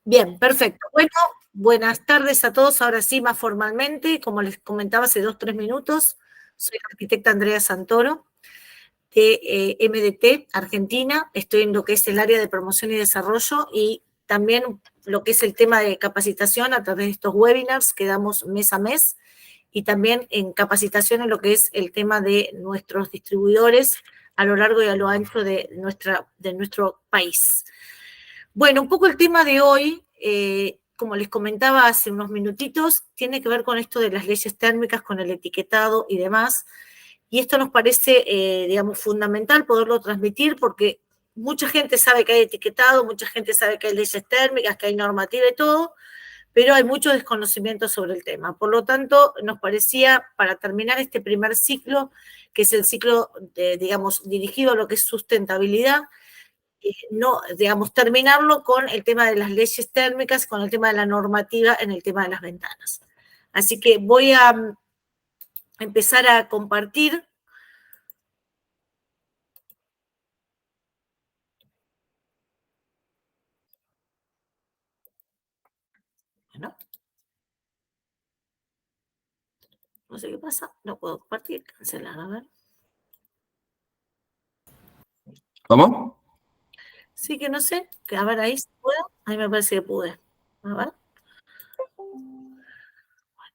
Bien, perfecto. Bueno, buenas tardes a todos. Ahora sí, más formalmente, como les comentaba hace 2, 3 minutos, soy la arquitecta Andrea Santoro de MDT, Argentina. Estoy en lo que es el área de promoción y desarrollo y también lo que es el tema de capacitación a través de estos webinars que damos mes a mes y también en capacitación en lo que es el tema de nuestros distribuidores a lo largo y a lo ancho de nuestro país. Bueno, un poco el tema de hoy, como les comentaba hace unos minutitos, tiene que ver con esto de las leyes térmicas, con el etiquetado y demás. Y esto nos parece, digamos, fundamental poderlo transmitir porque mucha gente sabe que hay etiquetado, mucha gente sabe que hay leyes térmicas, que hay normativa y todo, pero hay mucho desconocimiento sobre el tema. Por lo tanto, nos parecía, para terminar este primer ciclo, que es el ciclo, digamos, dirigido a lo que es sustentabilidad, no, digamos, terminarlo con el tema de las leyes térmicas, con el tema de la normativa en el tema de las ventanas. Así que voy a empezar a compartir. Bueno, no sé qué pasa, no puedo compartir, cancelar, a ver. ¿Cómo? Sí que no sé, que a ver ahí si puedo, ahí me parece que pude. A ver.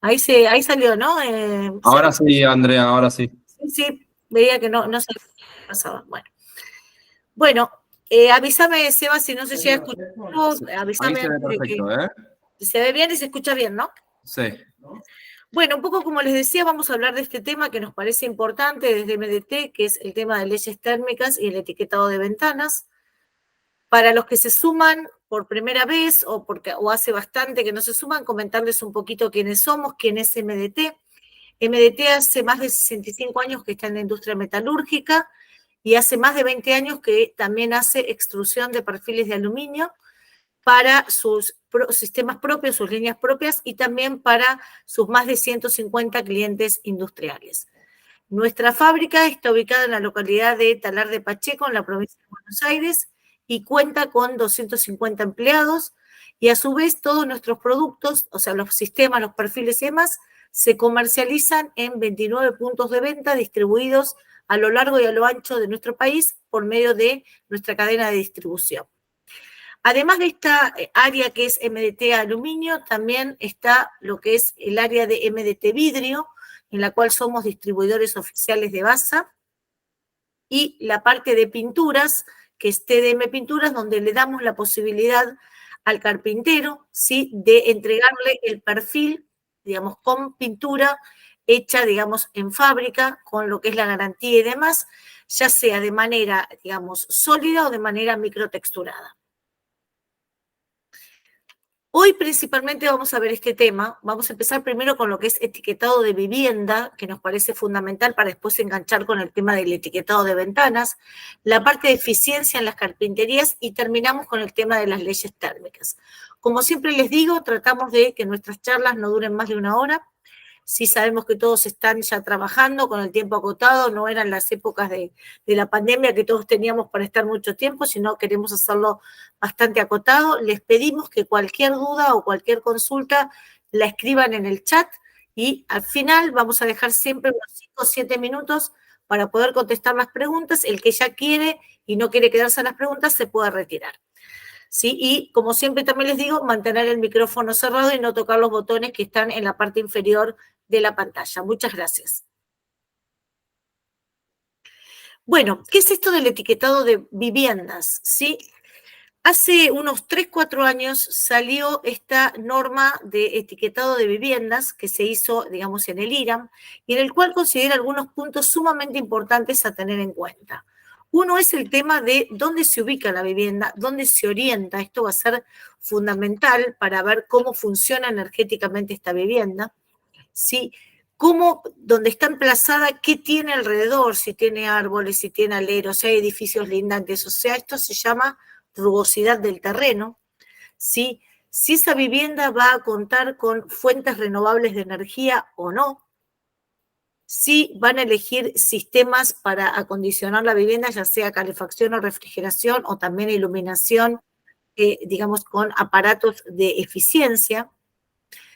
Ahí salió, ¿no? Ahora sí, Andrea, ahora sí. Sí, veía que no se pasaba. Bueno, avísame, Seba, si no se llega a escuchar, Ahí avísame se ve antes de perfecto, ¿eh? que se ve bien y se escucha bien, ¿no? Sí. Bueno, un poco como les decía, vamos a hablar de este tema que nos parece importante desde MDT, que es el tema de leyes térmicas y el etiquetado de ventanas. Para los que se suman por primera vez o hace bastante que no se suman, comentarles un poquito quiénes somos, quién es MDT. MDT hace más de 65 años que está en la industria metalúrgica y hace más de 20 años que también hace extrusión de perfiles de aluminio para sus sistemas propios, sus líneas propias y también para sus más de 150 clientes industriales. Nuestra fábrica está ubicada en la localidad de Talar de Pacheco, en la provincia de Buenos Aires, y cuenta con 250 empleados, y a su vez todos nuestros productos, o sea, los sistemas, los perfiles y demás, se comercializan en 29 puntos de venta distribuidos a lo largo y a lo ancho de nuestro país por medio de nuestra cadena de distribución. Además de esta área que es MDT aluminio, también está lo que es el área de MDT vidrio, en la cual somos distribuidores oficiales de Basa, y la parte de pinturas, que es TDM Pinturas, donde le damos la posibilidad al carpintero, ¿sí?, de entregarle el perfil, digamos, con pintura hecha, digamos, en fábrica, con lo que es la garantía y demás, ya sea de manera, digamos, sólida o de manera microtexturada. Hoy principalmente vamos a ver este tema. Vamos a empezar primero con lo que es etiquetado de vivienda, que nos parece fundamental para después enganchar con el tema del etiquetado de ventanas, la parte de eficiencia en las carpinterías y terminamos con el tema de las leyes térmicas. Como siempre les digo, tratamos de que nuestras charlas no duren más de 1 hora. Sí sabemos que todos están ya trabajando con el tiempo acotado, no eran las épocas de la pandemia que todos teníamos para estar mucho tiempo, sino queremos hacerlo bastante acotado. Les pedimos que cualquier duda o cualquier consulta la escriban en el chat y al final vamos a dejar siempre unos 5 o 7 minutos para poder contestar las preguntas. El que ya quiere y no quiere quedarse en las preguntas se puede retirar. ¿Sí? Y como siempre también les digo, mantener el micrófono cerrado y no tocar los botones que están en la parte inferior de la pantalla. Muchas gracias. Bueno, ¿qué es esto del etiquetado de viviendas? ¿Sí? Hace unos 3, 4 años salió esta norma de etiquetado de viviendas que se hizo, digamos, en el IRAM y en el cual considera algunos puntos sumamente importantes a tener en cuenta. Uno es el tema de dónde se ubica la vivienda, dónde se orienta. Esto va a ser fundamental para ver cómo funciona energéticamente esta vivienda. ¿Sí? Cómo, dónde está emplazada, qué tiene alrededor, si tiene árboles, si tiene aleros, si hay edificios lindantes. O sea, esto se llama rugosidad del terreno, ¿sí? Si esa vivienda va a contar con fuentes renovables de energía o no, si van a elegir sistemas para acondicionar la vivienda, ya sea calefacción o refrigeración o también iluminación digamos, con aparatos de eficiencia,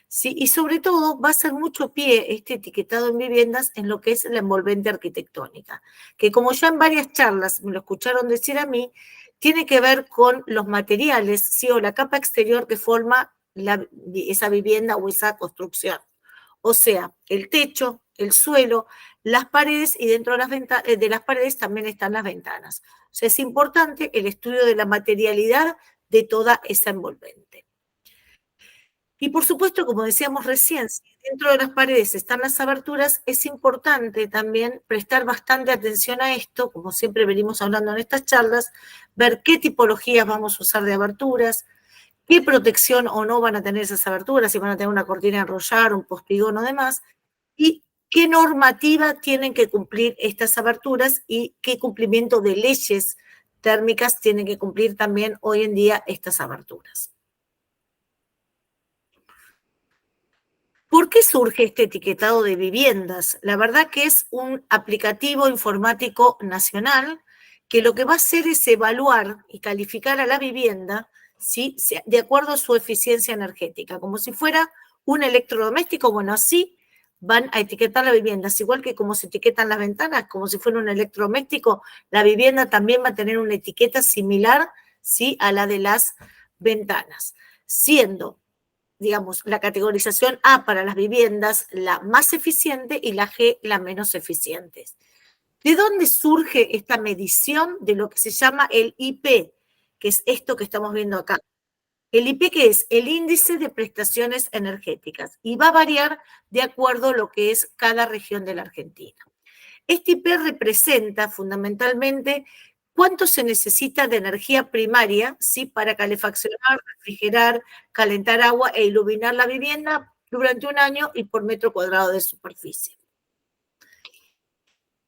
¿sí? Y sobre todo va a hacer mucho pie este etiquetado en viviendas en lo que es la envolvente arquitectónica, que como ya en varias charlas me lo escucharon decir a mí, tiene que ver con los materiales, ¿sí? O la capa exterior que forma esa vivienda o esa construcción. O sea, el techo, el suelo, las paredes y dentro de las paredes también están las ventanas. O sea, es importante el estudio de la materialidad de toda esa envolvente. Y por supuesto, como decíamos recién, si dentro de las paredes están las aberturas, es importante también prestar bastante atención a esto, como siempre venimos hablando en estas charlas, ver qué tipologías vamos a usar de aberturas, qué protección o no van a tener esas aberturas, si van a tener una cortina de enrollar, un postigón o demás, y qué normativa tienen que cumplir estas aberturas y qué cumplimiento de leyes térmicas tienen que cumplir también hoy en día estas aberturas. ¿Por qué surge este etiquetado de viviendas? La verdad que es un aplicativo informático nacional que lo que va a hacer es evaluar y calificar a la vivienda, ¿sí? De acuerdo a su eficiencia energética, como si fuera un electrodoméstico. Bueno, así van a etiquetar la vivienda, igual que como se etiquetan las ventanas, como si fuera un electrodoméstico, la vivienda también va a tener una etiqueta similar, ¿sí? A la de las ventanas, siendo, digamos, la categorización A para las viviendas la más eficiente y la G la menos eficiente. ¿De dónde surge esta medición de lo que se llama el IP? Que es esto que estamos viendo acá. El IP, que es el índice de prestaciones energéticas, y va a variar de acuerdo a lo que es cada región de la Argentina. Este IP representa fundamentalmente cuánto se necesita de energía primaria, ¿sí? Para calefaccionar, refrigerar, calentar agua e iluminar la vivienda durante un año y por metro cuadrado de superficie.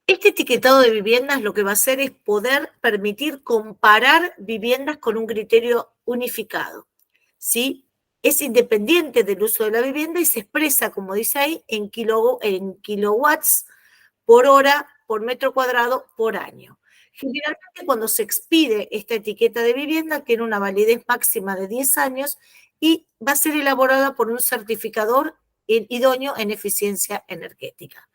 Este etiquetado de viviendas lo que va a hacer es poder permitir comparar viviendas con un criterio unificado, ¿sí? Es independiente del uso de la vivienda y se expresa, como dice ahí, en kilowatts por hora, por metro cuadrado, por año. Generalmente cuando se expide esta etiqueta de vivienda tiene una validez máxima de 10 años y va a ser elaborada por un certificador idóneo en eficiencia energética.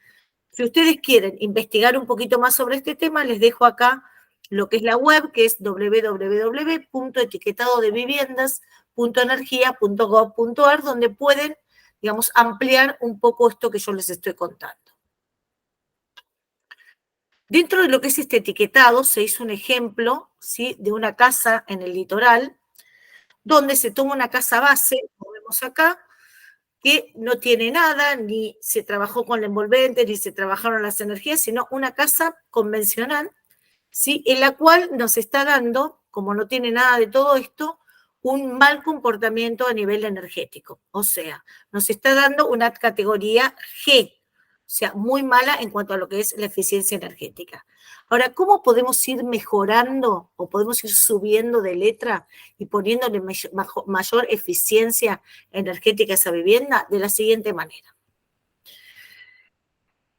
Si ustedes quieren investigar un poquito más sobre este tema, les dejo acá lo que es la web, que es www.etiquetadodeviviendas.energia.gov.ar, donde pueden, digamos, ampliar un poco esto que yo les estoy contando. Dentro de lo que es este etiquetado, se hizo un ejemplo, ¿sí? De una casa en el litoral, donde se toma una casa base, como vemos acá, que no tiene nada, ni se trabajó con la envolvente, ni se trabajaron las energías, sino una casa convencional, ¿sí? En la cual nos está dando, como no tiene nada de todo esto, un mal comportamiento a nivel energético. O sea, nos está dando una categoría G, o sea, muy mala en cuanto a lo que es la eficiencia energética. Ahora, ¿cómo podemos ir mejorando o podemos ir subiendo de letra y poniéndole mayor eficiencia energética a esa vivienda? De la siguiente manera.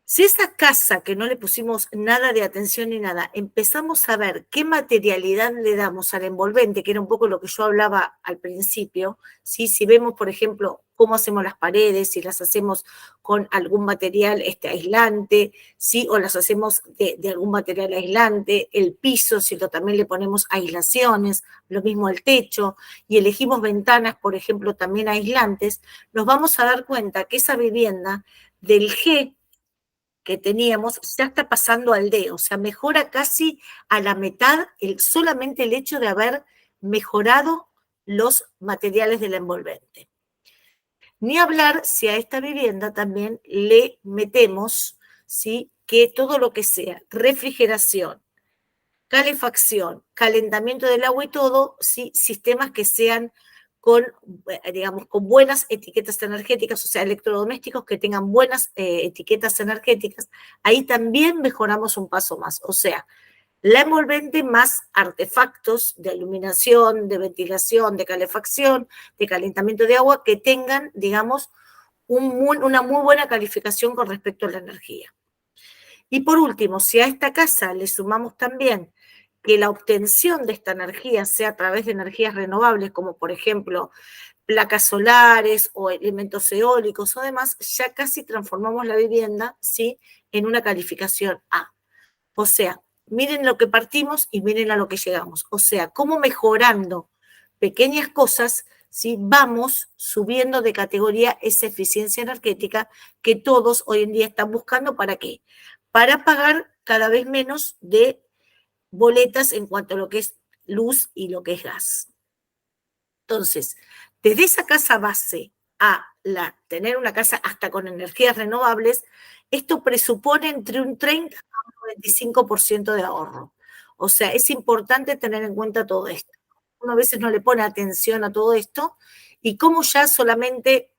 Si esa casa que no le pusimos nada de atención ni nada, empezamos a ver qué materialidad le damos al envolvente, que era un poco lo que yo hablaba al principio, ¿sí? Si vemos, por ejemplo, cómo hacemos las paredes, si las hacemos con algún material aislante, ¿sí? O las hacemos de algún material aislante, el piso, si también le ponemos aislaciones, lo mismo el techo, y elegimos ventanas, por ejemplo, también aislantes, nos vamos a dar cuenta que esa vivienda del G que teníamos ya está pasando al D, o sea, mejora casi a la mitad solamente el hecho de haber mejorado los materiales de la envolvente. Ni hablar si a esta vivienda también le metemos, ¿sí? Que todo lo que sea refrigeración, calefacción, calentamiento del agua y todo, ¿sí? Sistemas que sean con, digamos, con buenas etiquetas energéticas, o sea, electrodomésticos que tengan buenas etiquetas energéticas, ahí también mejoramos un paso más. O sea, la envolvente más artefactos de iluminación, de ventilación, de calefacción, de calentamiento de agua, que tengan, digamos, una muy buena calificación con respecto a la energía. Y por último, si a esta casa le sumamos también que la obtención de esta energía sea a través de energías renovables, como por ejemplo placas solares o elementos eólicos o demás, ya casi transformamos la vivienda, ¿sí?, en una calificación A. O sea, miren lo que partimos y miren a lo que llegamos. O sea, cómo mejorando pequeñas cosas, ¿sí?, vamos subiendo de categoría esa eficiencia energética que todos hoy en día están buscando. ¿Para qué? Para pagar cada vez menos de boletas en cuanto a lo que es luz y lo que es gas. Entonces, desde esa casa base a tener una casa hasta con energías renovables, esto presupone entre un 30 a un 95% de ahorro. O sea, es importante tener en cuenta todo esto. Uno a veces no le pone atención a todo esto y como ya solamente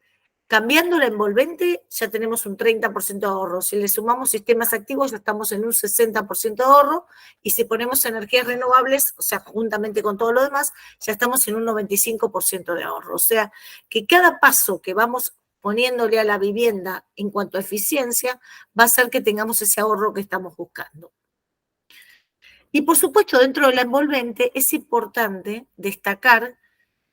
cambiando la envolvente ya tenemos un 30% de ahorro. Si le sumamos sistemas activos ya estamos en un 60% de ahorro y si ponemos energías renovables, o sea, juntamente con todo lo demás, ya estamos en un 95% de ahorro. O sea, que cada paso que vamos poniéndole a la vivienda en cuanto a eficiencia va a hacer que tengamos ese ahorro que estamos buscando. Y por supuesto, dentro de la envolvente es importante destacar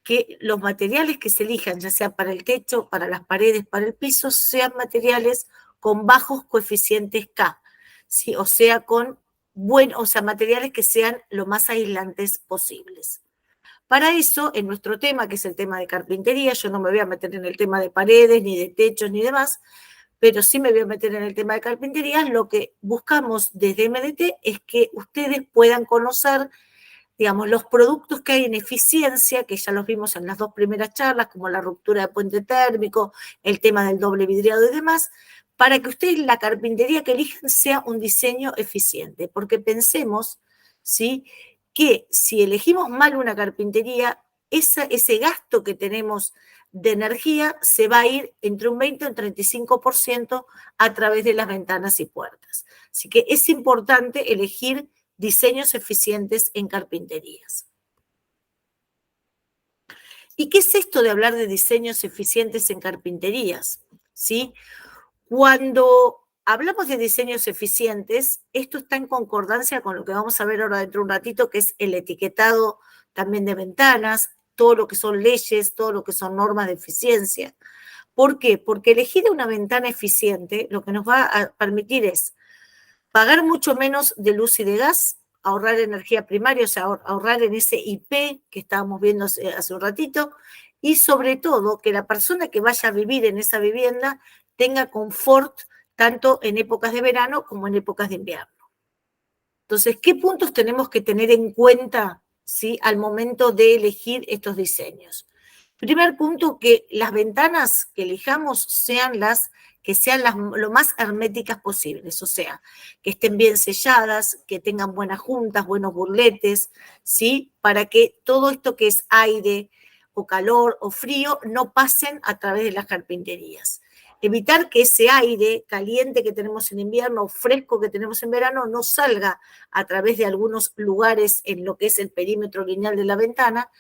que los materiales que se elijan, ya sea para el techo, para las paredes, para el piso, sean materiales con bajos coeficientes K, ¿sí? O sea, materiales que sean lo más aislantes posibles. Para eso, en nuestro tema, que es el tema de carpintería, yo no me voy a meter en el tema de paredes, ni de techos, ni demás, pero sí me voy a meter en el tema de carpintería. Lo que buscamos desde MDT es que ustedes puedan conocer, digamos, los productos que hay en eficiencia, que ya los vimos en las dos primeras charlas, como la ruptura de puente térmico, el tema del doble vidriado y demás, para que ustedes la carpintería que elijan sea un diseño eficiente. Porque pensemos, ¿sí?, que si elegimos mal una carpintería, ese gasto que tenemos de energía se va a ir entre un 20 y un 35% a través de las ventanas y puertas. Así que es importante elegir diseños eficientes en carpinterías. ¿Y qué es esto de hablar de diseños eficientes en carpinterías? ¿Sí? Cuando hablamos de diseños eficientes, esto está en concordancia con lo que vamos a ver ahora dentro de un ratito, que es el etiquetado también de ventanas, todo lo que son leyes, todo lo que son normas de eficiencia. ¿Por qué? Porque elegir una ventana eficiente lo que nos va a permitir es pagar mucho menos de luz y de gas, ahorrar energía primaria, o sea, ahorrar en ese IP que estábamos viendo hace un ratito, y sobre todo que la persona que vaya a vivir en esa vivienda tenga confort tanto en épocas de verano como en épocas de invierno. Entonces, ¿qué puntos tenemos que tener en cuenta, ¿sí?, al momento de elegir estos diseños? Primer punto, que las ventanas que elijamos sean lo más herméticas posibles, o sea, que estén bien selladas, que tengan buenas juntas, buenos burletes, ¿sí?, para que todo esto que es aire o calor o frío no pasen a través de las carpinterías. Evitar que ese aire caliente que tenemos en invierno o fresco que tenemos en verano no salga a través de algunos lugares en lo que es el perímetro lineal de la ventana,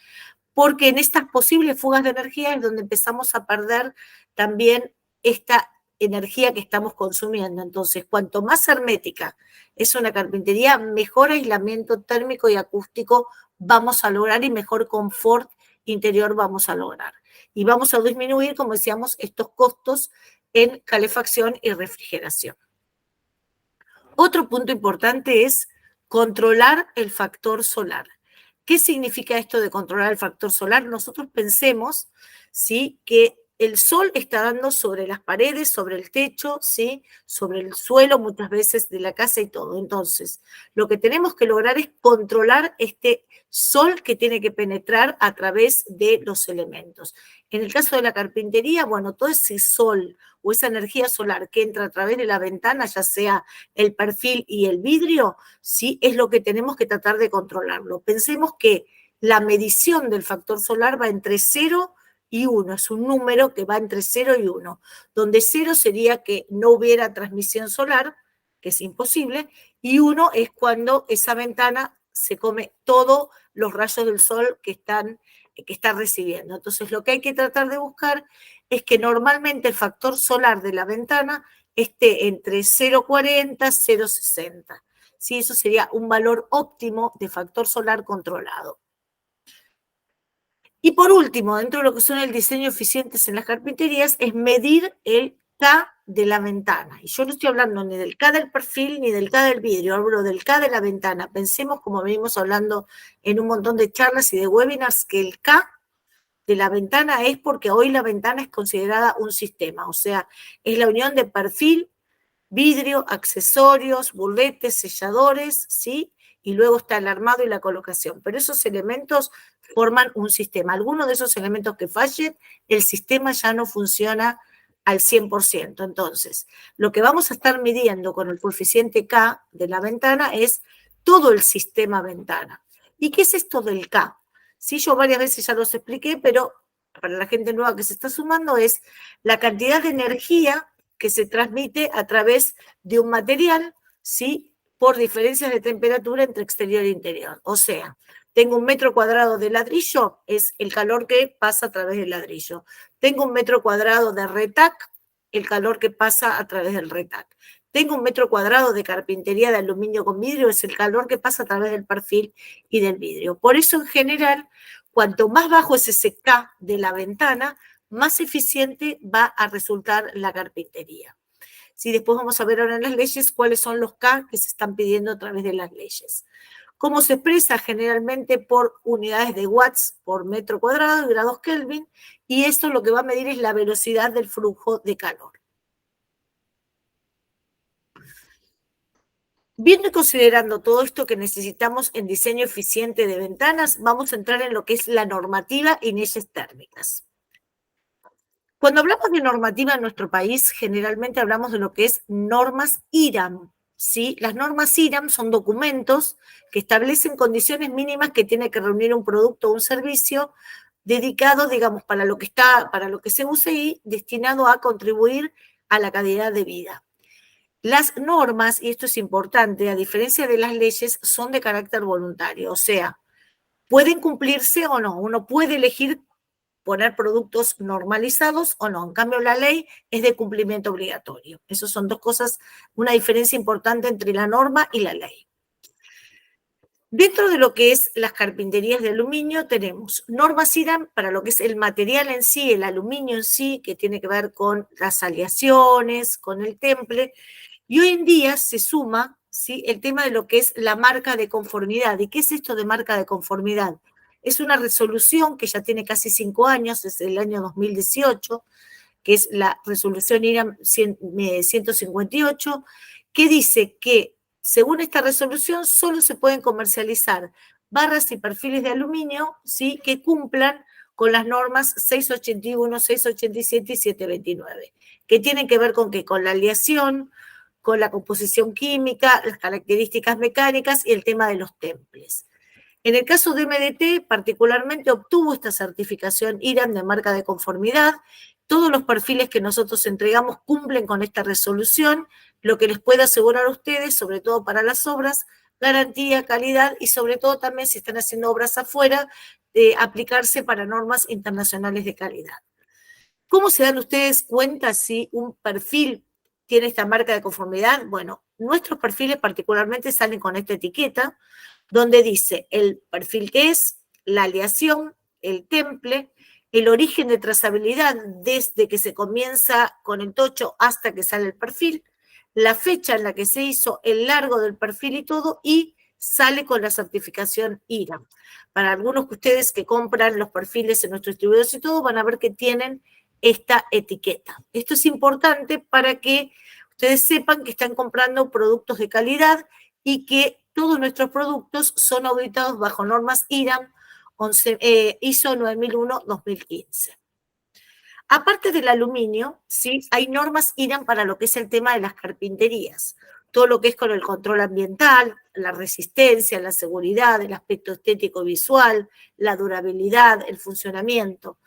porque en estas posibles fugas de energía es donde empezamos a perder también esta energía que estamos consumiendo. Entonces, cuanto más hermética es una carpintería, mejor aislamiento térmico y acústico vamos a lograr y mejor confort interior vamos a lograr. Y vamos a disminuir, como decíamos, estos costos en calefacción y refrigeración. Otro punto importante es controlar el factor solar. ¿Qué significa esto de controlar el factor solar? Nosotros pensemos, ¿sí?, que el sol está dando sobre las paredes, sobre el techo, ¿sí?, sobre el suelo muchas veces de la casa y todo. Entonces, lo que tenemos que lograr es controlar este sol que tiene que penetrar a través de los elementos. En el caso de la carpintería, bueno, todo ese sol o esa energía solar que entra a través de la ventana, ya sea el perfil y el vidrio, ¿sí?, es lo que tenemos que tratar de controlarlo. Pensemos que la medición del factor solar va entre 0 y 1, es un número que va entre 0 y 1, donde 0 sería que no hubiera transmisión solar, que es imposible, y 1 es cuando esa ventana se come todos los rayos del sol que está recibiendo. Entonces, lo que hay que tratar de buscar es que normalmente el factor solar de la ventana esté entre 0,40 y 0,60. ¿sí? Eso sería un valor óptimo de factor solar controlado. Y por último, dentro de lo que son el diseño eficientes en las carpinterías, es medir el K de la ventana. Y yo no estoy hablando ni del K del perfil ni del K del vidrio, hablo del K de la ventana. Pensemos, como venimos hablando en un montón de charlas y de webinars, que el K de la ventana es porque hoy la ventana es considerada un sistema, o sea, es la unión de perfil, vidrio, accesorios, burletes, selladores, ¿sí? Y luego está el armado y la colocación. Pero esos elementos forman un sistema. Algunos de esos elementos que fallen, el sistema ya no funciona al 100%. Entonces, lo que vamos a estar midiendo con el coeficiente K de la ventana es todo el sistema ventana. ¿Y qué es esto del K? Sí, yo varias veces ya los expliqué, pero para la gente nueva que se está sumando es la cantidad de energía que se transmite a través de un material, ¿sí? Por diferencias de temperatura entre exterior e interior. O sea, tengo 1 metro cuadrado de ladrillo, es el calor que pasa a través del ladrillo. Tengo 1 metro cuadrado de retac, el calor que pasa a través del retac. Tengo 1 metro cuadrado de carpintería de aluminio con vidrio, es el calor que pasa a través del perfil y del vidrio. Por eso, en general, cuanto más bajo es ese K de la ventana, más eficiente va a resultar la carpintería. Sí, después vamos a ver ahora en las leyes cuáles son los K que se están pidiendo a través de las leyes. ¿Cómo se expresa? Generalmente por unidades de watts por metro cuadrado y grados Kelvin, y esto lo que va a medir es la velocidad del flujo de calor. Viendo y considerando todo esto que necesitamos en diseño eficiente de ventanas, vamos a entrar en lo que es la normativa y leyes térmicas. Cuando hablamos de normativa en nuestro país, generalmente hablamos de lo que es normas IRAM, ¿sí? Las normas IRAM son documentos que establecen condiciones mínimas que tiene que reunir un producto o un servicio dedicado, digamos, para lo que se use y destinado a contribuir a la calidad de vida. Las normas, y esto es importante, a diferencia de las leyes, son de carácter voluntario, o sea, pueden cumplirse o no, uno puede elegir poner productos normalizados o no. En cambio, la ley es de cumplimiento obligatorio. Esas son dos cosas, una diferencia importante entre la norma y la ley. Dentro de lo que es las carpinterías de aluminio, tenemos normas IRAM para lo que es el material en sí, el aluminio en sí, que tiene que ver con las aleaciones, con el temple, y hoy en día se suma, ¿sí?, el tema de lo que es la marca de conformidad. ¿Y qué es esto de marca de conformidad? Es una resolución que ya tiene casi 5 años, desde el año 2018, que es la resolución IRAM 158, que dice que, según esta resolución, solo se pueden comercializar barras y perfiles de aluminio, ¿sí?, que cumplan con las normas 681, 687 y 729, que tienen que ver con qué, con la aleación, con la composición química, las características mecánicas y el tema de los temples. En el caso de MDT, particularmente obtuvo esta certificación IRAM de marca de conformidad. Todos los perfiles que nosotros entregamos cumplen con esta resolución, lo que les puede asegurar a ustedes, sobre todo para las obras, garantía, calidad y sobre todo también si están haciendo obras afuera, aplicarse para normas internacionales de calidad. ¿Cómo se dan ustedes cuenta si un perfil tiene esta marca de conformidad? Bueno, nuestros perfiles particularmente salen con esta etiqueta, donde dice el perfil que es, la aleación, el temple, el origen de trazabilidad desde que se comienza con el tocho hasta que sale el perfil, la fecha en la que se hizo, el largo del perfil y todo, y sale con la certificación IRAM. Para algunos de ustedes que compran los perfiles en nuestros distribuidores y todo, van a ver que tienen esta etiqueta. Esto es importante para que ustedes sepan que están comprando productos de calidad y que todos nuestros productos son auditados bajo normas IRAM ISO 9001-2015. Aparte del aluminio, ¿sí?, hay normas IRAM para lo que es el tema de las carpinterías. Todo lo que es con el control ambiental, la resistencia, la seguridad, el aspecto estético visual, la durabilidad, el funcionamiento.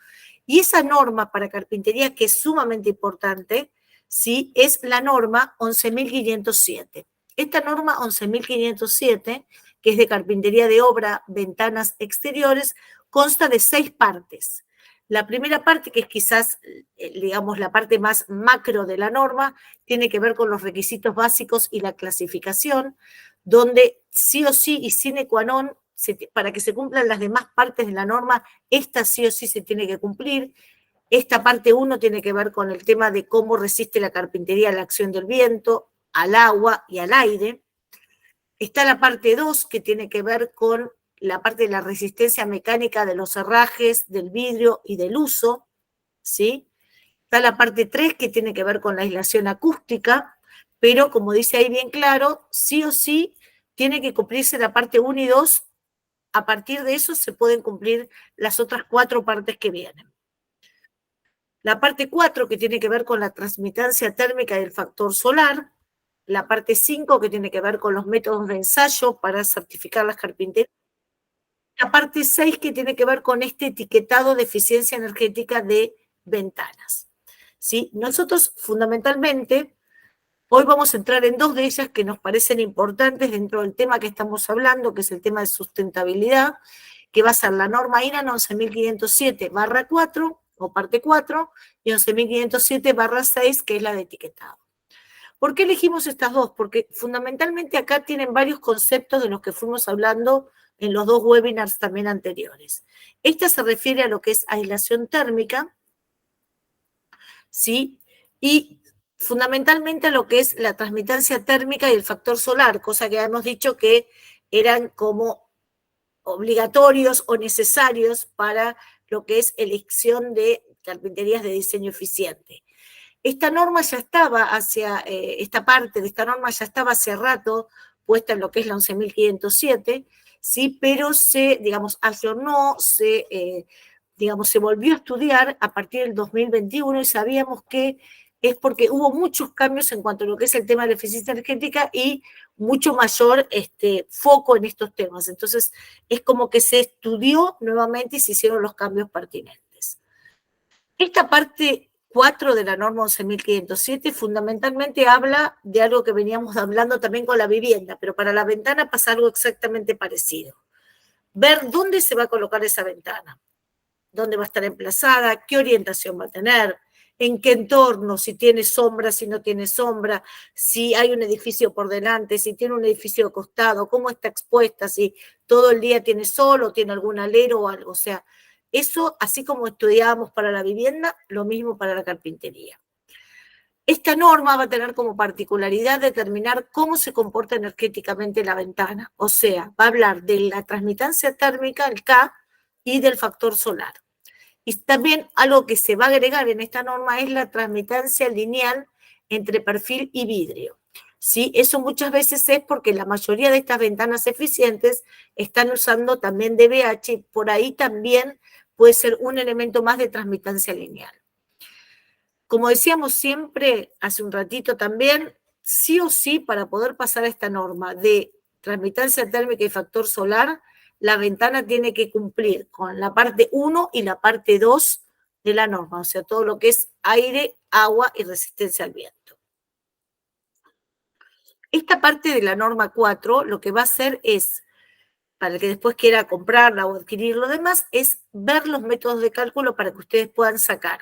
Y esa norma para carpintería, que es sumamente importante, ¿sí?, es la norma 11.507. Esta norma 11.507, que es de carpintería de obra, ventanas exteriores, consta de 6 partes. La primera parte, que es quizás, digamos, la parte más macro de la norma, tiene que ver con los requisitos básicos y la clasificación, donde sí o sí y sine qua non, para que se cumplan las demás partes de la norma, esta sí o sí se tiene que cumplir. Esta parte 1 tiene que ver con el tema de cómo resiste la carpintería a la acción del viento, al agua y al aire. Está la parte 2 que tiene que ver con la parte de la resistencia mecánica de los herrajes, del vidrio y del uso, ¿sí? Está la parte 3 que tiene que ver con la aislación acústica, pero como dice ahí bien claro, sí o sí tiene que cumplirse la parte 1 y 2. A partir de eso se pueden cumplir las otras 4 partes que vienen. La parte 4 que tiene que ver con la transmitancia térmica del factor solar. La parte 5 que tiene que ver con los métodos de ensayo para certificar las carpinterías. La parte 6 que tiene que ver con este etiquetado de eficiencia energética de ventanas. ¿Sí? Nosotros fundamentalmente hoy vamos a entrar en 2 de ellas que nos parecen importantes dentro del tema que estamos hablando, que es el tema de sustentabilidad, que va a ser la norma INAN 11.507/4 o parte 4 y 11.507/6, que es la de etiquetado. ¿Por qué elegimos estas 2? Porque fundamentalmente acá tienen varios conceptos de los que fuimos hablando en los 2 webinars también anteriores. Esta se refiere a lo que es aislación térmica, ¿sí? Y fundamentalmente a lo que es la transmitancia térmica y el factor solar, cosa que hemos dicho que eran como obligatorios o necesarios para lo que es elección de carpinterías de diseño eficiente. Esta norma ya estaba esta parte de esta norma ya estaba hace rato puesta en lo que es la 11.507, ¿sí? Pero se, digamos, ayornó, se volvió a estudiar a partir del 2021 y sabíamos que es porque hubo muchos cambios en cuanto a lo que es el tema de la eficiencia energética y mucho mayor foco en estos temas. Entonces, es como que se estudió nuevamente y se hicieron los cambios pertinentes. Esta parte 4 de la norma 11.507 fundamentalmente habla de algo que veníamos hablando también con la vivienda, pero para la ventana pasa algo exactamente parecido. Ver dónde se va a colocar esa ventana, dónde va a estar emplazada, qué orientación va a tener, en qué entorno, si tiene sombra, si no tiene sombra, si hay un edificio por delante, si tiene un edificio de costado, cómo está expuesta, si todo el día tiene sol o tiene algún alero o algo. O sea, eso, así como estudiábamos para la vivienda, lo mismo para la carpintería. Esta norma va a tener como particularidad determinar cómo se comporta energéticamente la ventana. O sea, va a hablar de la transmitancia térmica, el K, y del factor solar. Y también algo que se va a agregar en esta norma es la transmitancia lineal entre perfil y vidrio. ¿Sí? Eso muchas veces es porque la mayoría de estas ventanas eficientes están usando también DBH y por ahí también puede ser un elemento más de transmitancia lineal. Como decíamos siempre, hace un ratito también, sí o sí, para poder pasar a esta norma de transmitancia térmica y factor solar, la ventana tiene que cumplir con la parte 1 y la parte 2 de la norma, o sea, todo lo que es aire, agua y resistencia al viento. Esta parte de la norma 4 lo que va a hacer es, para el que después quiera comprarla o adquirir lo demás, es ver los métodos de cálculo para que ustedes puedan sacar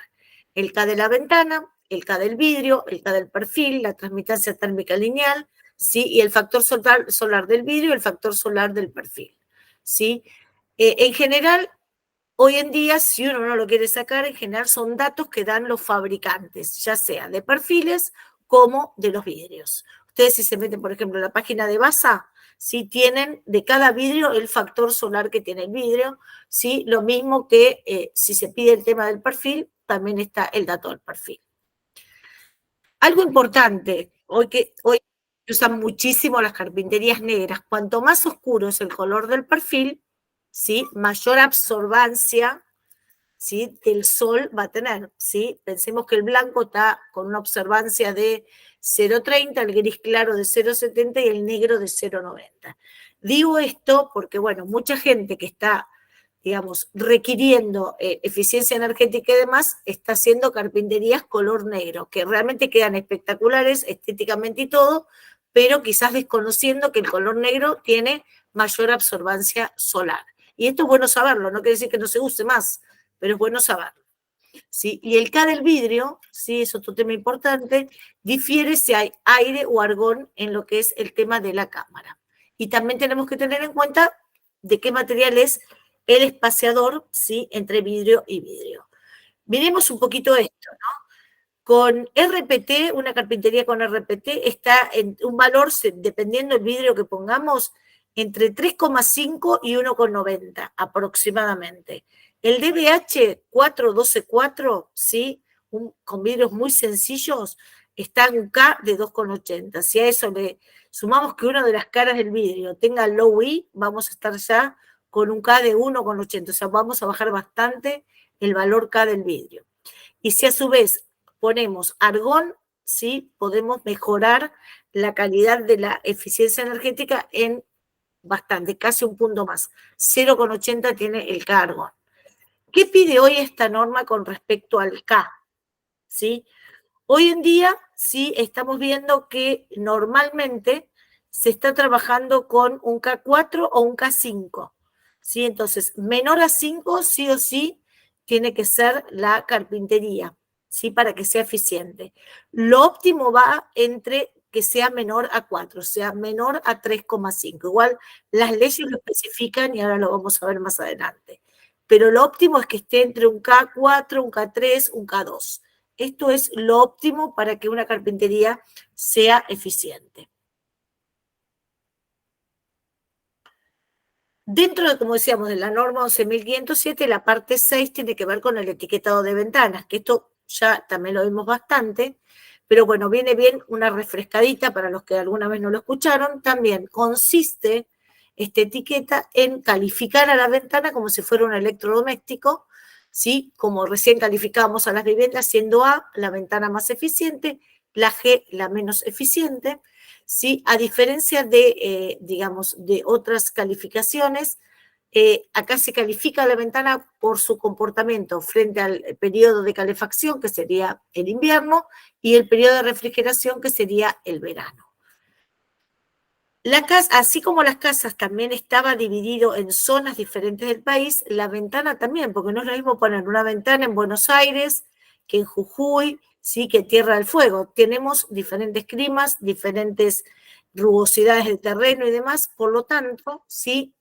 el K de la ventana, el K del vidrio, el K del perfil, la transmitancia térmica lineal, ¿sí? Y el factor solar del vidrio y el factor solar del perfil, ¿sí? En general, hoy en día, si uno no lo quiere sacar, en general son datos que dan los fabricantes, ya sea de perfiles como de los vidrios. Ustedes si se meten, por ejemplo, en la página de BASA, ¿sí? Tienen de cada vidrio el factor solar que tiene el vidrio, ¿sí? Lo mismo que si se pide el tema del perfil, también está el dato del perfil. Algo importante, hoy usan muchísimo las carpinterías negras, cuanto más oscuro es el color del perfil, ¿sí? Mayor absorbancia, ¿sí? Del sol va a tener, ¿sí? Pensemos que el blanco está con una observancia de 0,30, el gris claro de 0,70 y el negro de 0,90. Digo esto porque, bueno, mucha gente que está, digamos, requiriendo eficiencia energética y demás, está haciendo carpinterías color negro, que realmente quedan espectaculares estéticamente y todo, pero quizás desconociendo que el color negro tiene mayor absorbancia solar. Y esto es bueno saberlo, no quiere decir que no se use más, pero es bueno saberlo. ¿Sí? Y el K del vidrio, ¿sí? Es otro tema importante, difiere si hay aire o argón en lo que es el tema de la cámara. Y también tenemos que tener en cuenta de qué material es el espaciador, ¿sí? Entre vidrio y vidrio. Miremos un poquito esto, ¿no? Con RPT, una carpintería con RPT está en un valor, dependiendo del vidrio que pongamos, entre 3,5 y 1,90 aproximadamente. El DBH 4124, ¿sí? Con vidrios muy sencillos, está en un K de 2,80. Si a eso le sumamos que una de las caras del vidrio tenga low E, vamos a estar ya con un K de 1,80. O sea, vamos a bajar bastante el valor K del vidrio. Y si a su vez ponemos argón, ¿sí? Podemos mejorar la calidad de la eficiencia energética en bastante, casi un punto más. 0,80 tiene el K argón. ¿Qué pide hoy esta norma con respecto al K? ¿Sí? Hoy en día, sí, estamos viendo que normalmente se está trabajando con un K4 o un K5. ¿Sí? Entonces, menor a 5, sí o sí, tiene que ser la carpintería, ¿sí? Para que sea eficiente. Lo óptimo va entre que sea menor a 4, o sea, menor a 3,5. Igual las leyes lo especifican y ahora lo vamos a ver más adelante. Pero lo óptimo es que esté entre un K4, un K3, un K2. Esto es lo óptimo para que una carpintería sea eficiente. Dentro de, como decíamos, de la norma 11.507, la parte 6 tiene que ver con el etiquetado de ventanas, que esto ya también lo vimos bastante, pero bueno, viene bien una refrescadita para los que alguna vez no lo escucharon. También consiste esta etiqueta en calificar a la ventana como si fuera un electrodoméstico, ¿sí? Como recién calificábamos a las viviendas, siendo A la ventana más eficiente, la G la menos eficiente, ¿sí? A diferencia de, digamos, de otras calificaciones, acá se califica la ventana por su comportamiento frente al periodo de calefacción, que sería el invierno, y el periodo de refrigeración, que sería el verano. La casa, así como las casas también estaba dividido en zonas diferentes del país, la ventana también, porque no es lo mismo poner una ventana en Buenos Aires que en Jujuy, ¿sí? Que en Tierra del Fuego. Tenemos diferentes climas, diferentes rugosidades del terreno y demás, por lo tanto, ¿sí?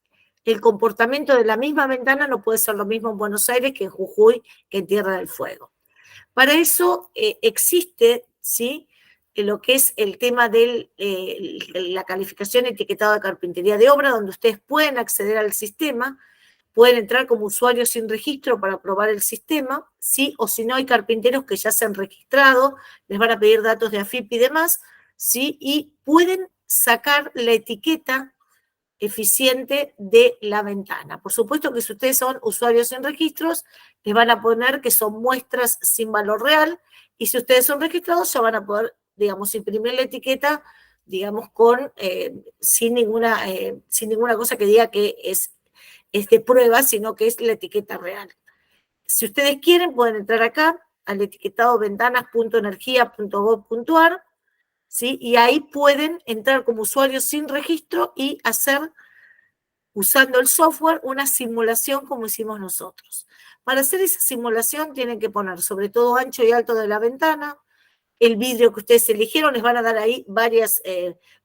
El comportamiento de la misma ventana no puede ser lo mismo en Buenos Aires que en Jujuy, que en Tierra del Fuego. Para eso existe, ¿sí? Lo que es el tema de la calificación etiquetado de carpintería de obra, donde ustedes pueden acceder al sistema, pueden entrar como usuarios sin registro para probar el sistema, ¿sí? O si no, hay carpinteros que ya se han registrado, les van a pedir datos de AFIP y demás, ¿sí? Y pueden sacar la etiqueta eficiente de la ventana. Por supuesto que si ustedes son usuarios sin registros, les van a poner que son muestras sin valor real, y si ustedes son registrados ya van a poder, digamos, imprimir la etiqueta, digamos, con sin ninguna cosa que diga que es de prueba, sino que es la etiqueta real. Si ustedes quieren, pueden entrar acá al etiquetado ventanas.energia.gov.ar, ¿sí? Y ahí pueden entrar como usuarios sin registro y hacer, usando el software, una simulación como hicimos nosotros. Para hacer esa simulación tienen que poner sobre todo ancho y alto de la ventana, el vidrio que ustedes eligieron, les van a dar ahí varias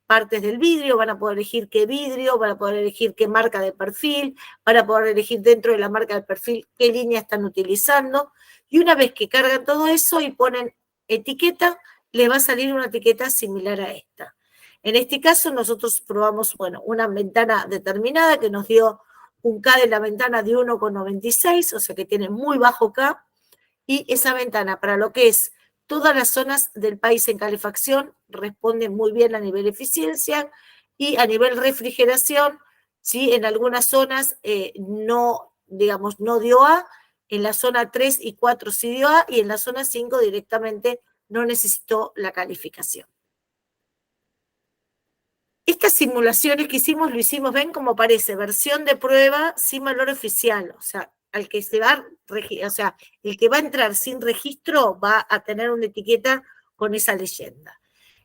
partes del vidrio, van a poder elegir qué vidrio, van a poder elegir qué marca de perfil, van a poder elegir dentro de la marca de perfil qué línea están utilizando, y una vez que cargan todo eso y ponen etiqueta, les va a salir una etiqueta similar a esta. En este caso nosotros probamos, bueno, una ventana determinada que nos dio un K de la ventana de 1,96, o sea que tiene muy bajo K, y esa ventana para lo que es todas las zonas del país en calefacción responden muy bien a nivel eficiencia, y a nivel refrigeración, ¿sí? En algunas zonas no, digamos, no dio A, en la zona 3 y 4 sí dio A, y en la zona 5 directamente no necesitó la calificación. Estas simulaciones que hicimos, lo hicimos, ven como parece, versión de prueba sin valor oficial, o sea, al que se va, o sea, el que va a entrar sin registro va a tener una etiqueta con esa leyenda.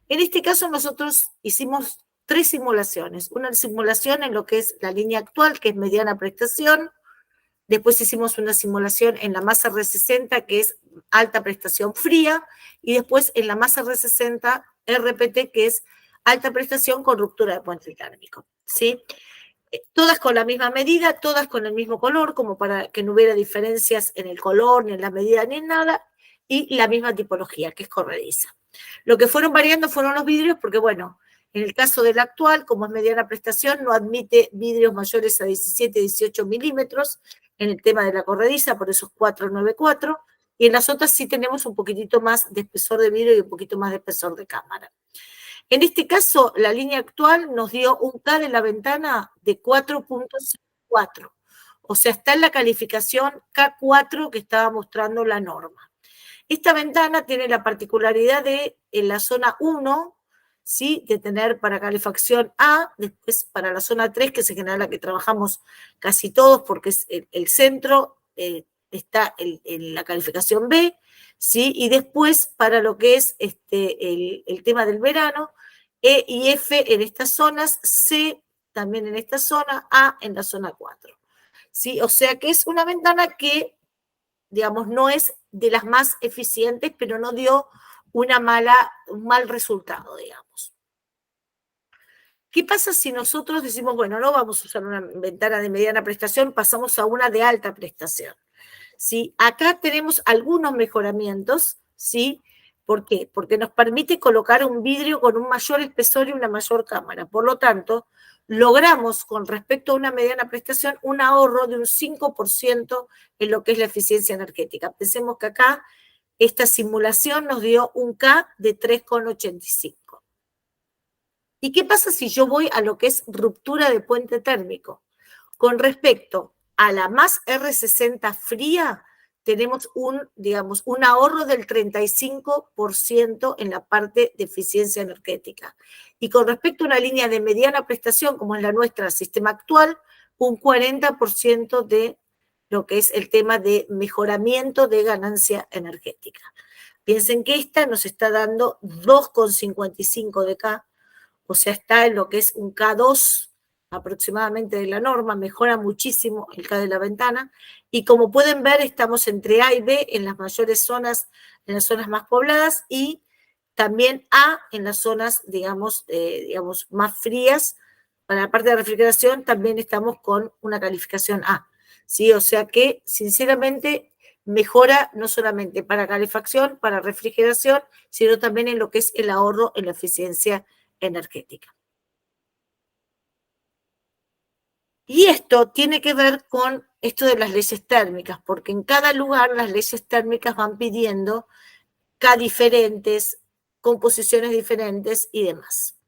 En este caso nosotros hicimos 3 simulaciones. Una simulación en lo que es la línea actual, que es mediana prestación. Después hicimos una simulación en la masa R60, que es alta prestación fría. Y después en la masa R60 RPT, que es alta prestación con ruptura de puente térmico. ¿sí? Todas con la misma medida, todas con el mismo color, como para que no hubiera diferencias en el color, ni en la medida, ni en nada, y la misma tipología, que es corrediza. Lo que fueron variando fueron los vidrios, porque bueno, en el caso del actual, como es mediana prestación, no admite vidrios mayores a 17, 18 milímetros en el tema de la corrediza, por eso es 494, y en las otras sí tenemos un poquitito más de espesor de vidrio y un poquito más de espesor de cámara. En este caso, la línea actual nos dio un K de la ventana de 4.04. O sea, está en la calificación K4 que estaba mostrando la norma. Esta ventana tiene la particularidad de, en la zona 1, ¿sí?, de tener para calefacción A, después para la zona 3, que es en general la que trabajamos casi todos porque es el centro, está en la calificación B, ¿sí?, y después para lo que es el tema del verano, E y F en estas zonas, C también en esta zona, A en la zona 4. ¿Sí? O sea que es una ventana que, digamos, no es de las más eficientes, pero no dio un mal resultado, digamos. ¿Qué pasa si nosotros decimos, bueno, no vamos a usar una ventana de mediana prestación, pasamos a una de alta prestación? ¿Sí? Acá tenemos algunos mejoramientos, ¿sí? ¿Por qué? Porque nos permite colocar un vidrio con un mayor espesor y una mayor cámara. Por lo tanto, logramos con respecto a una mediana prestación un ahorro de un 5% en lo que es la eficiencia energética. Pensemos que acá esta simulación nos dio un K de 3,85. ¿Y qué pasa si yo voy a lo que es ruptura de puente térmico? Con respecto a la más R60 fría, tenemos digamos, un ahorro del 35% en la parte de eficiencia energética. Y con respecto a una línea de mediana prestación, como es la nuestra, el sistema actual, un 40% de lo que es el tema de mejoramiento de ganancia energética. Piensen que esta nos está dando 2,55 de K, o sea, está en lo que es un K2 aproximadamente de la norma, mejora muchísimo el K de la ventana, y como pueden ver, estamos entre A y B en las mayores zonas, en las zonas más pobladas, y también A en las zonas, digamos, más frías. Para la parte de refrigeración también estamos con una calificación A, ¿sí? O sea que, sinceramente, mejora no solamente para calefacción, para refrigeración, sino también en lo que es el ahorro en la eficiencia energética. Y esto tiene que ver con esto de las leyes térmicas, porque en cada lugar las leyes térmicas van pidiendo K diferentes, composiciones diferentes y demás.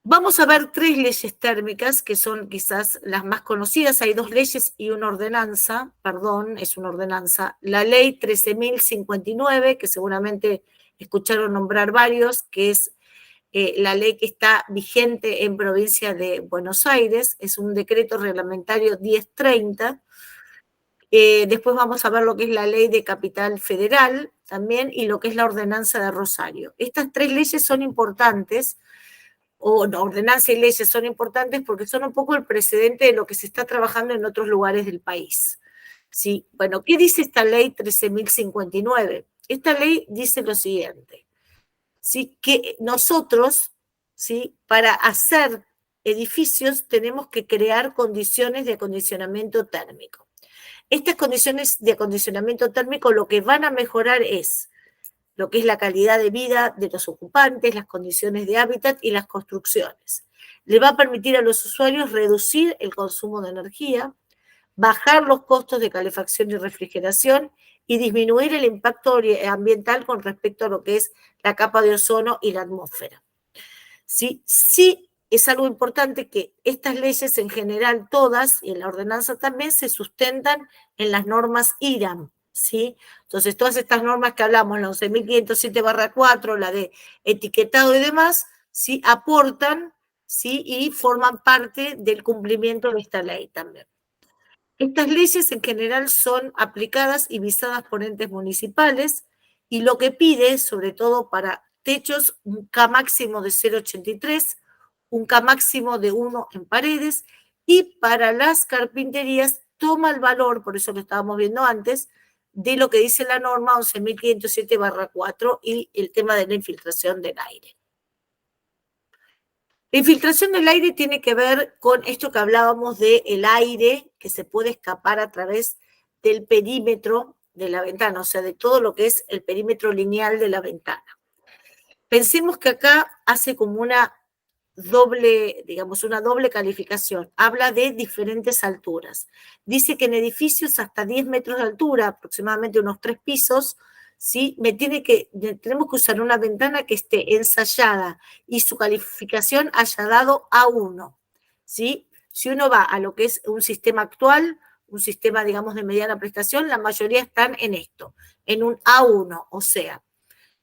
Vamos a ver 3 leyes térmicas que son quizás las más conocidas. Hay 2 leyes y una ordenanza, perdón, es una ordenanza. La ley 13.059, que seguramente escucharon nombrar varios, que es la ley que está vigente en provincia de Buenos Aires, es un decreto reglamentario 1030. Después vamos a ver lo que es la ley de Capital Federal también y lo que es la ordenanza de Rosario. Estas 3 leyes son importantes, o no, ordenanza y leyes son importantes porque son un poco el precedente de lo que se está trabajando en otros lugares del país. ¿Sí? Bueno, ¿qué dice esta ley 13.059? Esta ley dice lo siguiente: ¿sí? Que nosotros, ¿sí?, para hacer edificios tenemos que crear condiciones de acondicionamiento térmico. Estas condiciones de acondicionamiento térmico lo que van a mejorar es lo que es la calidad de vida de los ocupantes, las condiciones de hábitat y las construcciones. Le va a permitir a los usuarios reducir el consumo de energía, bajar los costos de calefacción y refrigeración y disminuir el impacto ambiental con respecto a lo que es la capa de ozono y la atmósfera. Sí, sí es algo importante que estas leyes en general todas, y en la ordenanza también, se sustentan en las normas IRAM, ¿sí? Entonces, todas estas normas que hablamos, la 11.507/4, la de etiquetado y demás, ¿sí?, aportan, ¿sí?, y forman parte del cumplimiento de esta ley también. Estas leyes en general son aplicadas y visadas por entes municipales y lo que pide, sobre todo para techos, un K máximo de 0,83, un K máximo de 1 en paredes, y para las carpinterías toma el valor, por eso lo estábamos viendo antes, de lo que dice la norma 11.507/4 y el tema de la infiltración del aire. La infiltración del aire tiene que ver con esto que hablábamos del aire que se puede escapar a través del perímetro de la ventana, o sea, de todo lo que es el perímetro lineal de la ventana. Pensemos que acá hace como una doble, digamos, una doble calificación. Habla de diferentes alturas. Dice que en edificios hasta 10 metros de altura, aproximadamente unos 3 pisos, ¿sí? Tenemos que usar una ventana que esté ensayada y su calificación haya dado A1, ¿sí? Si uno va a lo que es un sistema actual, un sistema, digamos, de mediana prestación, la mayoría están en esto, en un A1, o sea,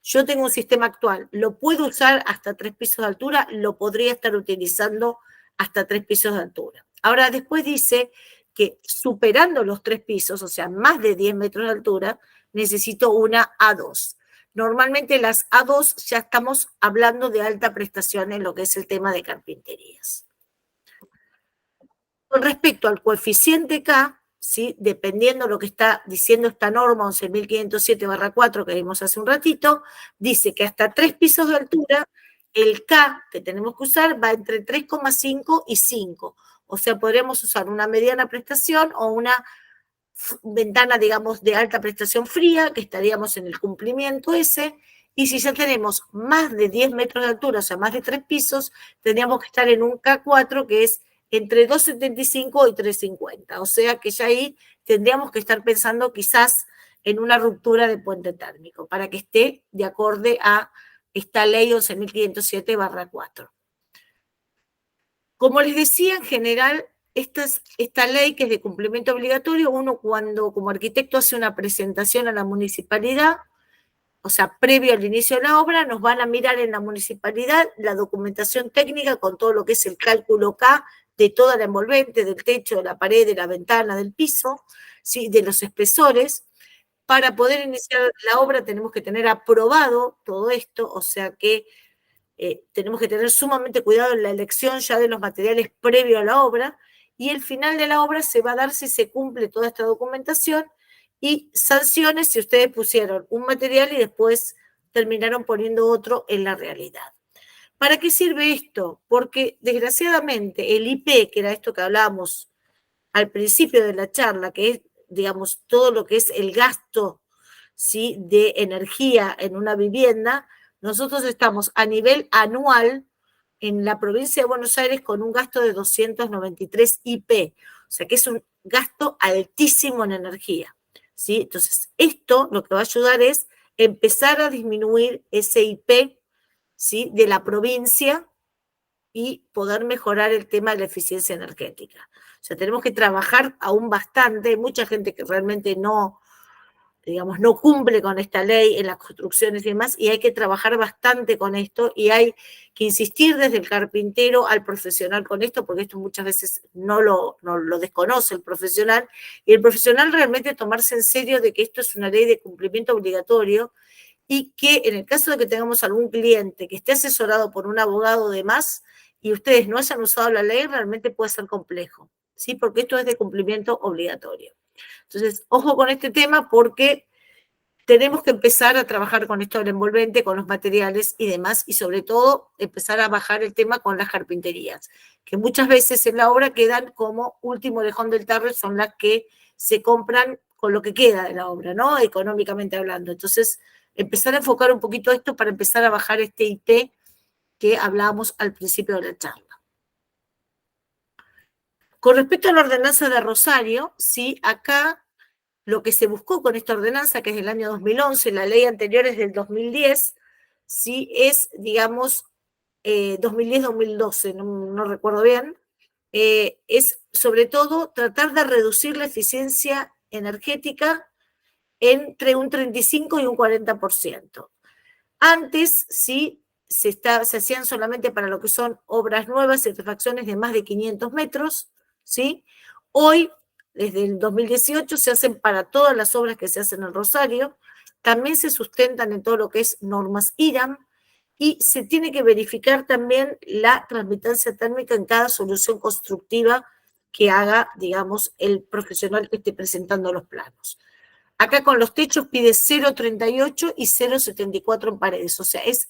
yo tengo un sistema actual, lo puedo usar hasta 3 pisos de altura, lo podría estar utilizando hasta 3 pisos de altura. Ahora, después dice que superando los 3 pisos, o sea, más de 10 metros de altura, necesito una A2. Normalmente las A2 ya estamos hablando de alta prestación en lo que es el tema de carpinterías. Con respecto al coeficiente K, ¿sí? Dependiendo de lo que está diciendo esta norma 11.507/4 que vimos hace un ratito, dice que hasta 3 pisos de altura, el K que tenemos que usar va entre 3,5 y 5. O sea, podremos usar una mediana prestación o una ventana, digamos, de alta prestación fría, que estaríamos en el cumplimiento ese, y si ya tenemos más de 10 metros de altura, o sea, más de 3 pisos, tendríamos que estar en un K4, que es entre 2,75 y 3,50. O sea que ya ahí tendríamos que estar pensando quizás en una ruptura de puente térmico, para que esté de acorde a esta ley 11.507/4. Como les decía, en general, esta ley que es de cumplimiento obligatorio, uno cuando como arquitecto hace una presentación a la municipalidad, o sea, previo al inicio de la obra, nos van a mirar en la municipalidad la documentación técnica con todo lo que es el cálculo K de toda la envolvente, del techo, de la pared, de la ventana, del piso, ¿sí? De los espesores. Para poder iniciar la obra tenemos que tener aprobado todo esto, o sea que tenemos que tener sumamente cuidado en la elección ya de los materiales previo a la obra, y el final de la obra se va a dar si se cumple toda esta documentación, y sanciones si ustedes pusieron un material y después terminaron poniendo otro en la realidad. ¿Para qué sirve esto? Porque desgraciadamente el IP, que era esto que hablábamos al principio de la charla, que es, digamos, todo lo que es el gasto, ¿sí? De energía en una vivienda, nosotros estamos a nivel anual en la provincia de Buenos Aires con un gasto de 293 IP, o sea que es un gasto altísimo en energía, ¿sí? Entonces, esto lo que va a ayudar es empezar a disminuir ese IP, ¿sí? De la provincia y poder mejorar el tema de la eficiencia energética. O sea, tenemos que trabajar aún bastante, hay mucha gente que realmente no, digamos, no cumple con esta ley en las construcciones y demás, y hay que trabajar bastante con esto, y hay que insistir desde el carpintero al profesional con esto, porque esto muchas veces no lo desconoce el profesional, y el profesional realmente tomarse en serio de que esto es una ley de cumplimiento obligatorio, y que en el caso de que tengamos algún cliente que esté asesorado por un abogado de más, y ustedes no hayan usado la ley, realmente puede ser complejo, ¿sí? Porque esto es de cumplimiento obligatorio. Entonces, ojo con este tema porque tenemos que empezar a trabajar con esto del envolvente, con los materiales y demás, y sobre todo empezar a bajar el tema con las carpinterías, que muchas veces en la obra quedan como último orejón del tarro, son las que se compran con lo que queda de la obra, ¿no? Económicamente hablando. Entonces, empezar a enfocar un poquito esto para empezar a bajar este IP que hablábamos al principio de la charla. Con respecto a la ordenanza de Rosario, sí, acá lo que se buscó con esta ordenanza, que es del año 2011, la ley anterior es del 2010, sí, es, digamos, 2010-2012, no recuerdo bien, es sobre todo tratar de reducir la eficiencia energética entre un 35 y un 40%. Antes, sí, se hacían solamente para lo que son obras nuevas y refacciones de más de 500 metros, ¿sí? Hoy, desde el 2018, se hacen para todas las obras que se hacen en Rosario, también se sustentan en todo lo que es normas IRAM, y se tiene que verificar también la transmitancia térmica en cada solución constructiva que haga, digamos, el profesional que esté presentando los planos. Acá con los techos pide 0,38 y 0,74 en paredes, o sea, es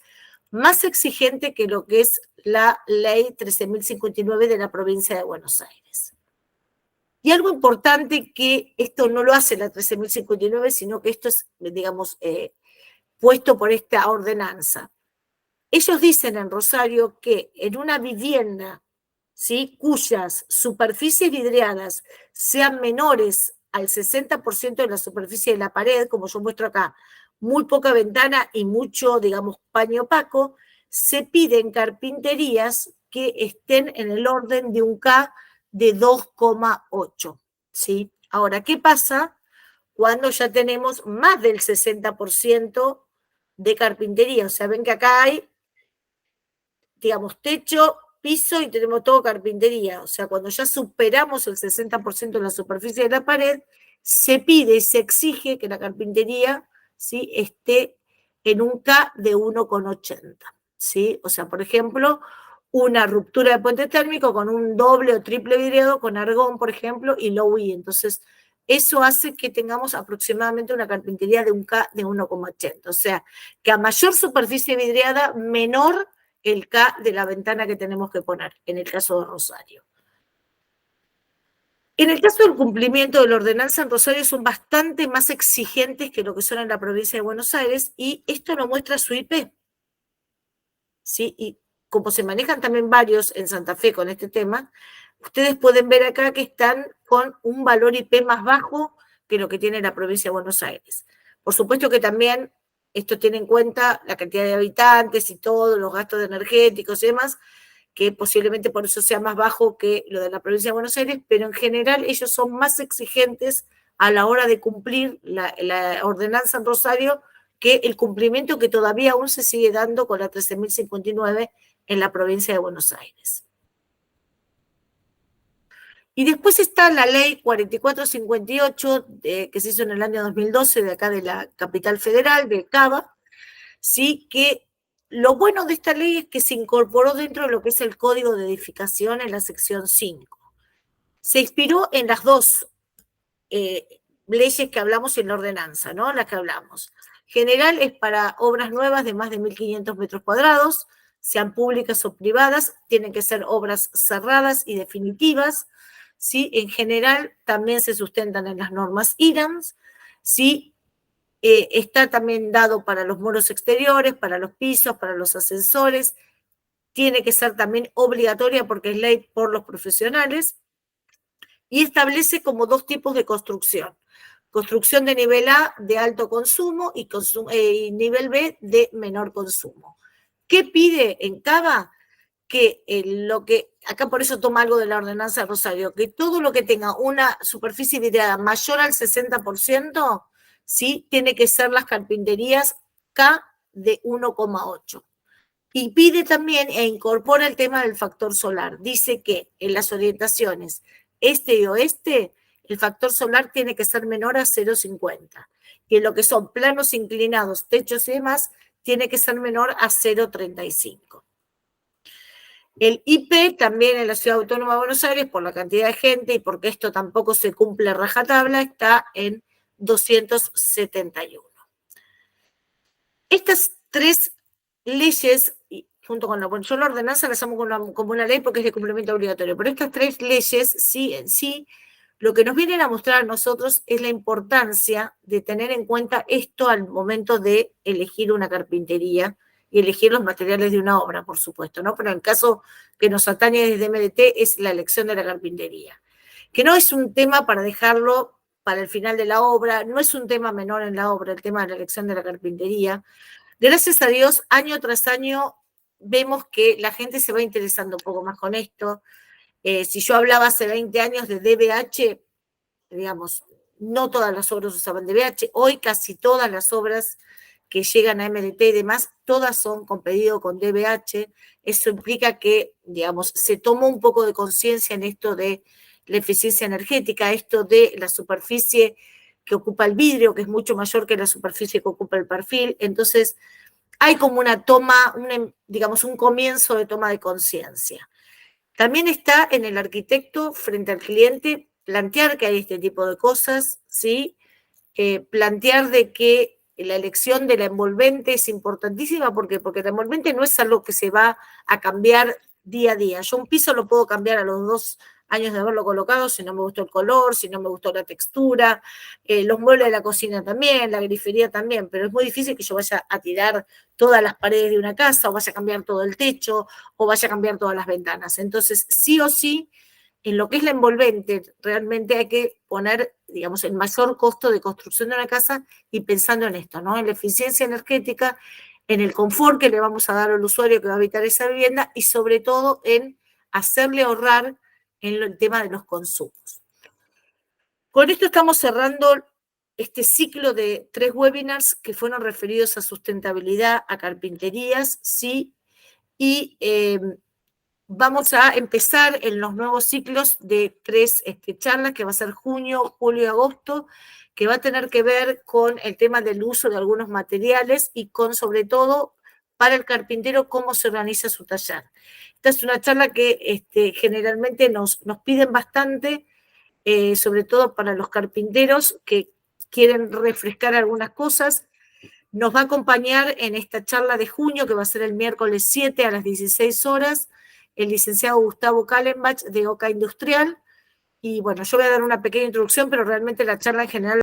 más exigente que lo que es la ley 13.059 de la provincia de Buenos Aires. Y algo importante que esto no lo hace la 13.059, sino que esto es, digamos, puesto por esta ordenanza. Ellos dicen en Rosario que en una vivienda, ¿sí?, cuyas superficies vidriadas sean menores al 60% de la superficie de la pared, como yo muestro acá, muy poca ventana y mucho, digamos, paño opaco, se piden carpinterías que estén en el orden de un K de 2,8, ¿sí? Ahora, ¿qué pasa cuando ya tenemos más del 60% de carpintería? O sea, ven que acá hay, digamos, techo, piso y tenemos todo carpintería. O sea, cuando ya superamos el 60% de la superficie de la pared, se pide y se exige que la carpintería, ¿sí?, esté en un K de 1,80, ¿sí? O sea, por ejemplo, una ruptura de puente térmico con un doble o triple vidriado con argón, por ejemplo, y low E. Entonces, eso hace que tengamos aproximadamente una carpintería de un K de 1,80. O sea, que a mayor superficie vidriada, menor el K de la ventana que tenemos que poner, en el caso de Rosario. En el caso del cumplimiento de la ordenanza en Rosario son bastante más exigentes que lo que son en la provincia de Buenos Aires, y esto lo muestra su IP. ¿Sí? Y como se manejan también varios en Santa Fe con este tema, ustedes pueden ver acá que están con un valor IP más bajo que lo que tiene la provincia de Buenos Aires. Por supuesto que también esto tiene en cuenta la cantidad de habitantes y todos los gastos energéticos y demás, que posiblemente por eso sea más bajo que lo de la provincia de Buenos Aires, pero en general ellos son más exigentes a la hora de cumplir la ordenanza en Rosario que el cumplimiento que todavía aún se sigue dando con la 13.059 en la provincia de Buenos Aires. Y después está la ley 4458, que se hizo en el año 2012, de acá de la capital federal, de Cava, ¿sí?, que lo bueno de esta ley es que se incorporó dentro de lo que es el Código de Edificación en la sección 5. Se inspiró en las dos leyes que hablamos en la ordenanza, ¿no?, las que hablamos. General es para obras nuevas de más de 1.500 metros cuadrados, sean públicas o privadas, tienen que ser obras cerradas y definitivas, ¿sí? En general también se sustentan en las normas IRAMS, ¿sí? Está también dado para los muros exteriores, para los pisos, para los ascensores, tiene que ser también obligatoria porque es ley por los profesionales, y establece como dos tipos de construcción. Construcción de nivel A de alto consumo y nivel B de menor consumo. ¿Qué pide en Cava? Que lo que, acá por eso toma algo de la ordenanza de Rosario, que todo lo que tenga una superficie vidriada mayor al 60%, ¿sí?, tiene que ser las carpinterías K de 1,8. Y pide también e incorpora el tema del factor solar. Dice que en las orientaciones este y oeste, el factor solar tiene que ser menor a 0,50. Y en lo que son planos inclinados, techos y demás, tiene que ser menor a 0,35. El IP también en la Ciudad Autónoma de Buenos Aires, por la cantidad de gente y porque esto tampoco se cumple rajatabla, está en 271. Estas tres leyes, junto con yo la ordenanza la llamo como una ley porque es de cumplimiento obligatorio, pero estas tres leyes sí en sí lo que nos vienen a mostrar a nosotros es la importancia de tener en cuenta esto al momento de elegir una carpintería y elegir los materiales de una obra, por supuesto, ¿no? Pero en el caso que nos atañe desde MDT es la elección de la carpintería, que no es un tema para dejarlo para el final de la obra, no es un tema menor en la obra, el tema de la elección de la carpintería. Gracias a Dios, año tras año vemos que la gente se va interesando un poco más con esto. Si yo hablaba hace 20 años de DBH, digamos, no todas las obras usaban DBH, hoy casi todas las obras que llegan a MDT y demás, todas son con pedido con DBH. Eso implica que, digamos, se tomó un poco de conciencia en esto de la eficiencia energética, esto de la superficie que ocupa el vidrio, que es mucho mayor que la superficie que ocupa el perfil. Entonces, hay como una toma, digamos, un comienzo de toma de conciencia. También está en el arquitecto frente al cliente plantear que hay este tipo de cosas, ¿sí? Plantear de que la elección de la envolvente es importantísima. ¿Por qué? Porque la envolvente no es algo que se va a cambiar día a día. Yo un piso lo puedo cambiar a los 2 años de haberlo colocado si no me gustó el color, si no me gustó la textura, los muebles de la cocina también, la grifería también, pero es muy difícil que yo vaya a tirar todas las paredes de una casa, o vaya a cambiar todo el techo, o vaya a cambiar todas las ventanas. Entonces, sí o sí, en lo que es la envolvente, realmente hay que poner, digamos, el mayor costo de construcción de una casa y pensando en esto, ¿no? En la eficiencia energética, en el confort que le vamos a dar al usuario que va a habitar esa vivienda y sobre todo en hacerle ahorrar en el tema de los consumos. Con esto estamos cerrando este ciclo de 3 webinars que fueron referidos a sustentabilidad, a carpinterías, ¿sí? Y vamos a empezar en los nuevos ciclos de 3 charlas, que va a ser junio, julio y agosto, que va a tener que ver con el tema del uso de algunos materiales y con, sobre todo, para el carpintero, cómo se organiza su taller. Esta es una charla que generalmente nos piden bastante, sobre todo para los carpinteros que quieren refrescar algunas cosas. Nos va a acompañar en esta charla de junio, que va a ser el miércoles 7 a las 16 horas, el licenciado Gustavo Kallenbach de OCA Industrial. Y bueno, yo voy a dar una pequeña introducción, pero realmente la charla en general